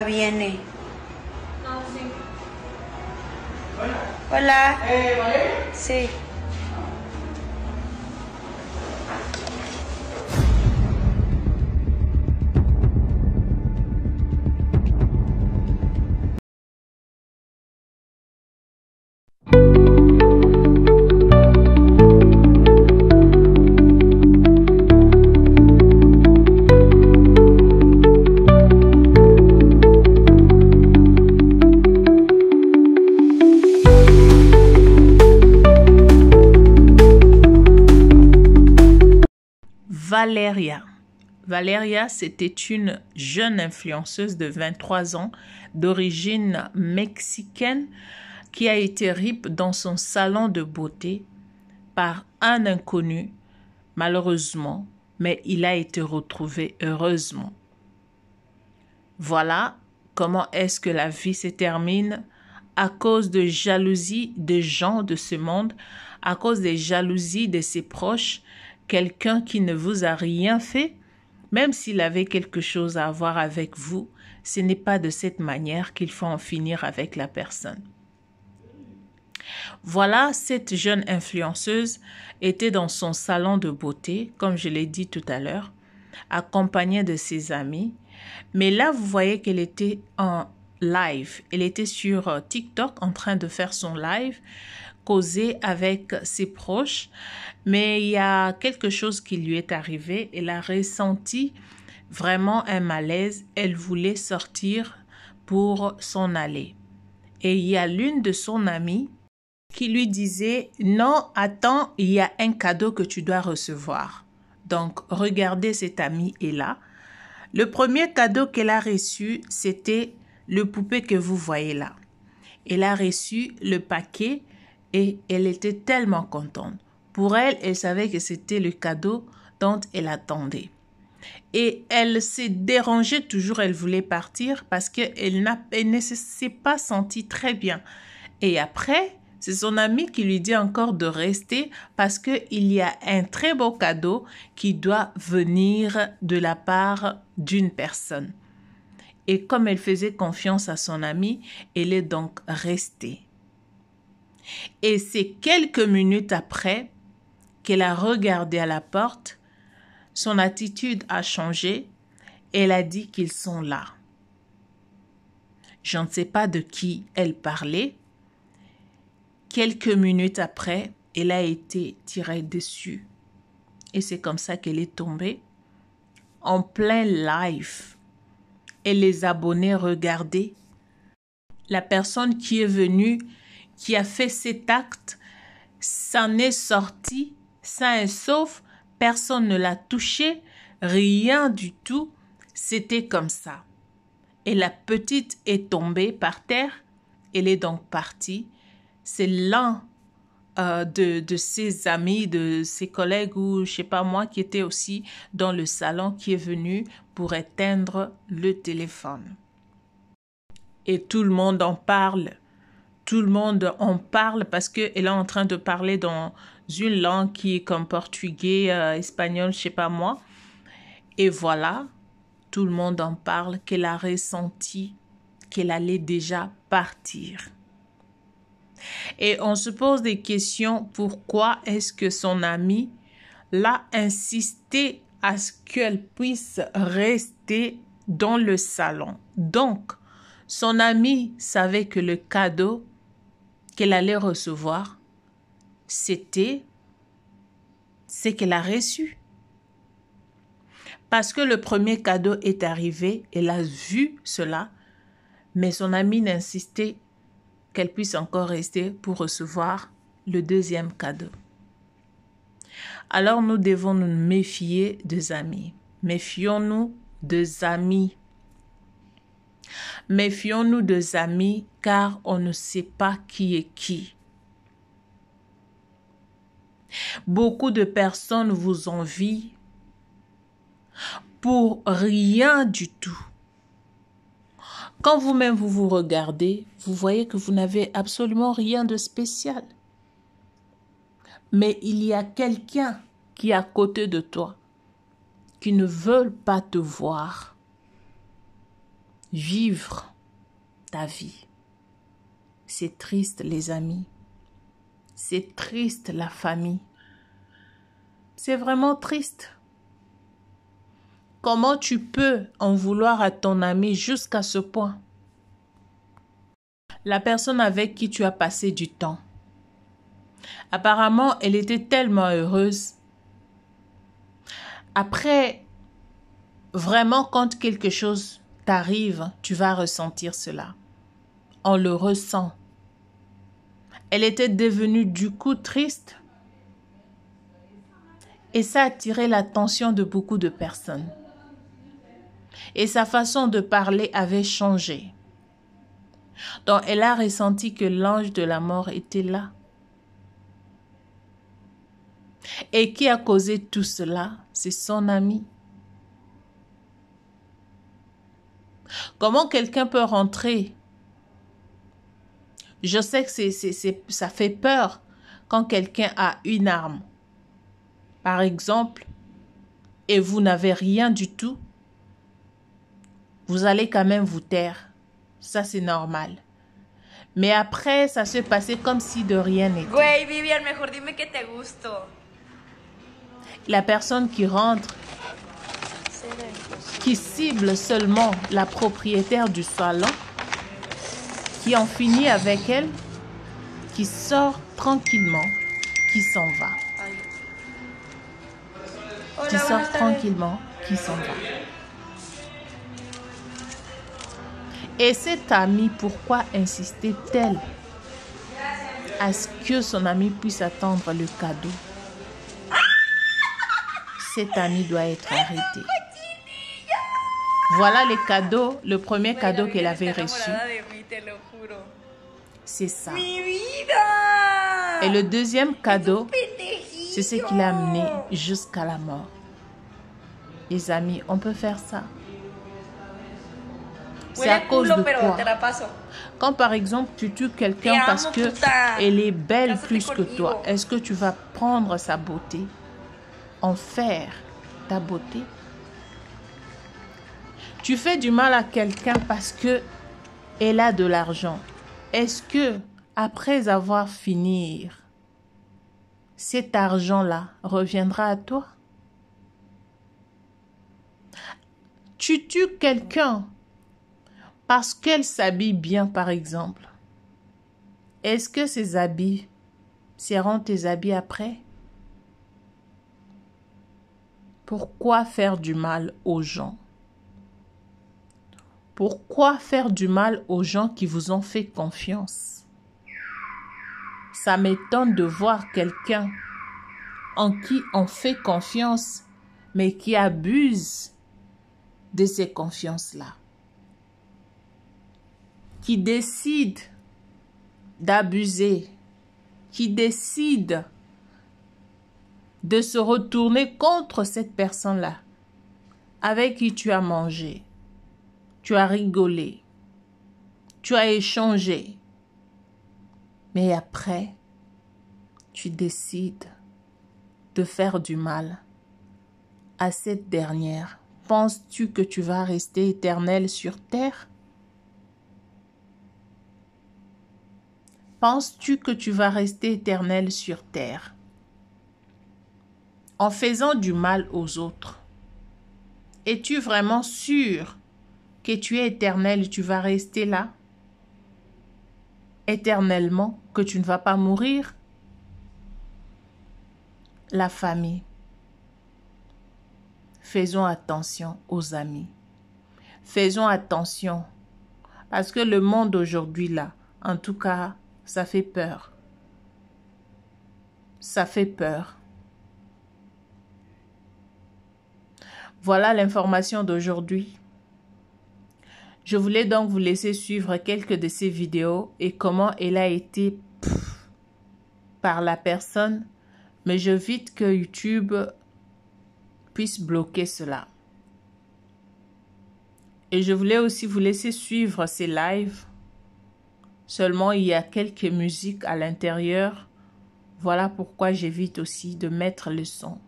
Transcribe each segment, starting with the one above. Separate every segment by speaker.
Speaker 1: Viene.
Speaker 2: No, sí.
Speaker 1: Hola.
Speaker 3: ¿Valeria?
Speaker 1: Sí.
Speaker 3: Valeria. Valeria, c'était une jeune influenceuse de 23 ans d'origine mexicaine qui a été rip dans son salon de beauté par un inconnu, malheureusement, mais il a été retrouvé heureusement. Voilà comment est-ce que la vie se termine à cause de jalousie de gens de ce monde, à cause des jalousies de ses proches, quelqu'un qui ne vous a rien fait, même s'il avait quelque chose à voir avec vous, ce n'est pas de cette manière qu'il faut en finir avec la personne. Voilà, cette jeune influenceuse était dans son salon de beauté, comme je l'ai dit tout à l'heure, accompagnée de ses amis. Mais là, vous voyez qu'elle était en live. Elle était sur TikTok en train de faire son live, causer avec ses proches. Mais il y a quelque chose qui lui est arrivé. Elle a ressenti vraiment un malaise. Elle voulait sortir pour s'en aller. Et il y a l'une de son amie qui lui disait « Non, attends, il y a un cadeau que tu dois recevoir. » Donc, regardez, cette amie est là. Le premier cadeau qu'elle a reçu, c'était le poupée que vous voyez là. Elle a reçu le paquet et elle était tellement contente. Pour elle, elle savait que c'était le cadeau dont elle attendait. Et elle s'est dérangée toujours, elle voulait partir parce qu'elle ne s'est pas sentie très bien. Et après, c'est son ami qui lui dit encore de rester parce qu'il y a un très beau cadeau qui doit venir de la part d'une personne. Et comme elle faisait confiance à son ami, elle est donc restée. Et c'est quelques minutes après qu'elle a regardé à la porte, son attitude a changé, elle a dit qu'ils sont là. Je ne sais pas de qui elle parlait. Quelques minutes après, elle a été tirée dessus. Et c'est comme ça qu'elle est tombée en plein live. Et les abonnés regardaient. La personne qui est venue, qui a fait cet acte, s'en est sortie sain et sauf. Personne ne l'a touché, rien du tout. C'était comme ça. Et la petite est tombée par terre. Elle est donc partie. C'est l'un de ses amis, de ses collègues ou je sais pas moi qui était aussi dans le salon qui est venu pour éteindre le téléphone. Et tout le monde en parle. Tout le monde en parle parce qu'elle est en train de parler dans une langue qui est comme portugais, espagnol, je sais pas moi. Et voilà, tout le monde en parle qu'elle a ressenti qu'elle allait déjà partir. Et on se pose des questions, pourquoi est-ce que son ami l'a insisté à ce qu'elle puisse rester dans le salon. Donc, son ami savait que le cadeau qu'elle allait recevoir, c'était ce qu'elle a reçu. Parce que le premier cadeau est arrivé, elle a vu cela, mais son ami n'insistait qu'elle puisse encore rester pour recevoir le deuxième cadeau. Alors nous devons nous méfier des amis. Méfions-nous des amis. Méfions-nous des amis car on ne sait pas qui est qui. Beaucoup de personnes vous envient pour rien du tout. Quand vous-même vous vous regardez, vous voyez que vous n'avez absolument rien de spécial. Mais il y a quelqu'un qui est à côté de toi, qui ne veut pas te voir. vivre ta vie. C'est triste, les amis. C'est triste, la famille. C'est vraiment triste. Comment tu peux en vouloir à ton ami jusqu'à ce point? La personne avec qui tu as passé du temps. Apparemment, elle était tellement heureuse. Après, vraiment, quand quelque chose t'arrive, tu vas ressentir cela. On le ressent. Elle était devenue du coup triste. Et ça a attiré l'attention de beaucoup de personnes. Et sa façon de parler avait changé. Donc, elle a ressenti que l'ange de la mort était là. Et qui a causé tout cela? C'est son ami. Comment quelqu'un peut rentrer? Je sais que ça fait peur quand quelqu'un a une arme, par exemple, et vous n'avez rien du tout. Vous allez quand même vous taire. Ça, c'est normal. Mais après, ça se passait comme si de rien n'était.
Speaker 1: Güey, Vivian, mejor dime que te gusto.
Speaker 3: La personne qui rentre, qui cible seulement la propriétaire du salon, qui en finit avec elle, qui sort tranquillement, qui s'en va. Qui sort tranquillement, qui s'en va. Et cette amie, pourquoi insistait-elle à ce que son ami puisse attendre le cadeau? Cette amie doit être arrêtée. Voilà les cadeaux, le premier cadeau qu'elle avait reçu. C'est ça. Et le deuxième cadeau, c'est ce qui l'a amené jusqu'à la mort. Les amis, on peut faire ça. C'est à cause de quoi? Quand par exemple tu tues quelqu'un parce que elle est belle plus que toi, est-ce que tu vas prendre sa beauté, en faire ta beauté? Tu fais du mal à quelqu'un parce que elle a de l'argent. Est-ce que après avoir fini, cet argent-là reviendra à toi? Tu tues quelqu'un parce qu'elle s'habille bien, par exemple. Est-ce que ces habits seront tes habits après? Pourquoi faire du mal aux gens? Pourquoi faire du mal aux gens qui vous ont fait confiance? Ça m'étonne de voir quelqu'un en qui on fait confiance, mais qui abuse de ces confiances-là. Qui décide d'abuser, qui décide de se retourner contre cette personne-là avec qui tu as mangé, tu as rigolé, tu as échangé, mais après, tu décides de faire du mal à cette dernière. Penses-tu que tu vas rester éternel sur terre? Penses-tu que tu vas rester éternel sur terre en faisant du mal aux autres? Es-tu vraiment sûr que tu es éternel et tu vas rester là éternellement, que tu ne vas pas mourir? La famille. Faisons attention aux amis. Faisons attention parce que le monde aujourd'hui là, en tout cas, ça fait peur. Ça fait peur. Voilà l'information d'aujourd'hui. Je voulais donc vous laisser suivre quelques de ces vidéos et comment elle a été par la personne, mais j'évite que YouTube puisse bloquer cela. Et je voulais aussi vous laisser suivre ces lives. Seulement, il y a quelques musiques à l'intérieur. Voilà pourquoi j'évite aussi de mettre le son.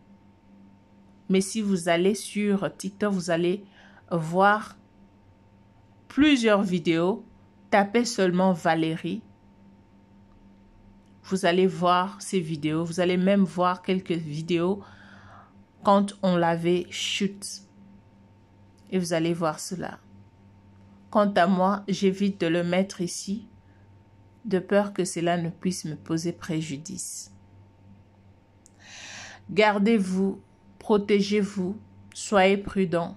Speaker 3: Mais si vous allez sur TikTok, vous allez voir plusieurs vidéos. Tapez seulement Valérie. Vous allez voir ces vidéos. Vous allez même voir quelques vidéos quand on l'avait shoot. Et vous allez voir cela. Quant à moi, j'évite de le mettre ici, de peur que cela ne puisse me poser préjudice. Gardez-vous, protégez-vous, soyez prudents.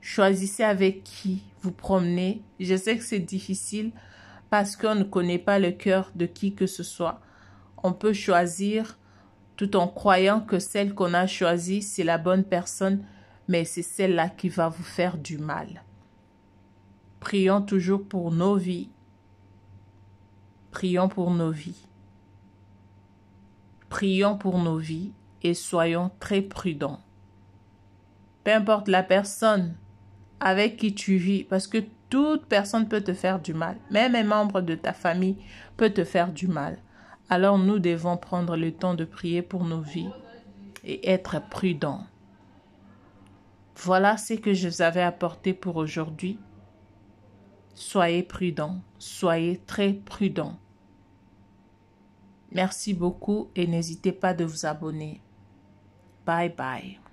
Speaker 3: Choisissez avec qui vous promenez. Je sais que c'est difficile parce qu'on ne connaît pas le cœur de qui que ce soit. On peut choisir tout en croyant que celle qu'on a choisie, c'est la bonne personne, mais c'est celle-là qui va vous faire du mal. Prions toujours pour nos vies. Prions pour nos vies. Prions pour nos vies et soyons très prudents. Peu importe la personne avec qui tu vis, parce que toute personne peut te faire du mal. Même un membre de ta famille peut te faire du mal. Alors nous devons prendre le temps de prier pour nos vies et être prudents. Voilà ce que je vous avais apporté pour aujourd'hui. Soyez prudents, soyez très prudents. Merci beaucoup et n'hésitez pas de vous abonner. Bye bye.